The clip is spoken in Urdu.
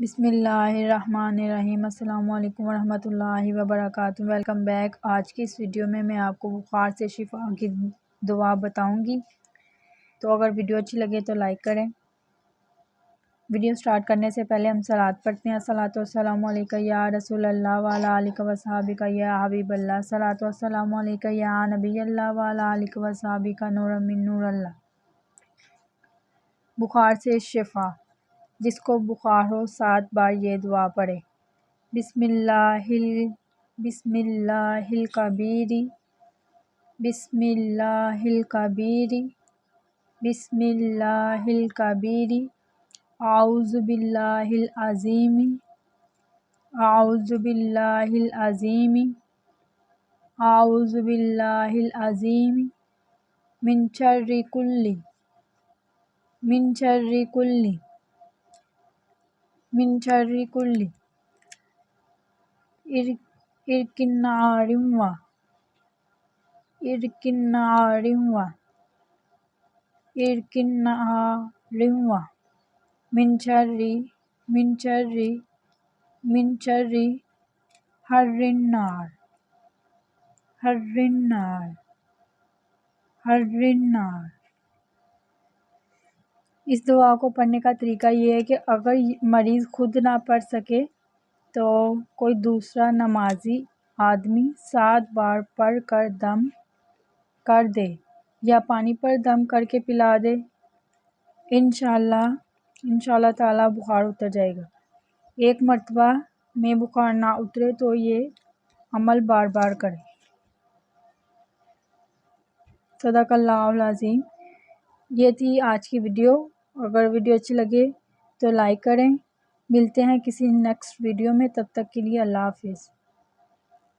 بسم اللہ الرحمن الرحیم۔ السلام علیکم ورحمۃ اللہ وبرکاتہ۔ Welcome back. آج کی اس ویڈیو میں آپ کو بخار سے شفا کی دعا بتاؤں گی، تو اگر ویڈیو اچھی لگے تو لائک کریں۔ ویڈیو سٹارٹ کرنے سے پہلے ہم صلوات پڑھتے ہیں۔ الصلاۃ والسلام علیک یا رسول اللہ وعلی آلک وصحبک یا حبیب اللہ۔ الصلاۃ والسلام علیک یا نبی اللہ وعلی آلک وصحبک نور من نور اللہ۔ بخار سے شفا، جس کو بخار ہو 7 بار یہ دعا پڑھے۔ بسم اللہ الکبیر، بسم اللہ الکبیر، بسم اللہ الکبیر، اعوذ باللہ العظیم، اعوذ باللہ العظیم، اعوذ باللہ العظیم، من شر کل، من شر کل، من شر کل ارکنار و ارکنار و ارکنار و من شر من شر من شر حر النار، حر النار، حر النار۔ اس دعا کو پڑھنے کا طریقہ یہ ہے کہ اگر مریض خود نہ پڑھ سکے تو کوئی دوسرا نمازی آدمی 7 بار پڑھ کر دم کر دے یا پانی پر دم کر کے پلا دے، انشاءاللہ تعالی بخار اتر جائے گا۔ 1 مرتبہ میں بخار نہ اترے تو یہ عمل بار بار کریں۔ صدق اللہ العظیم۔ یہ تھی آج کی ویڈیو۔ اگر ویڈیو اچھی لگے تو لائک کریں۔ ملتے ہیں کسی نیکسٹ ویڈیو میں، تب تک کے لیے اللہ حافظ۔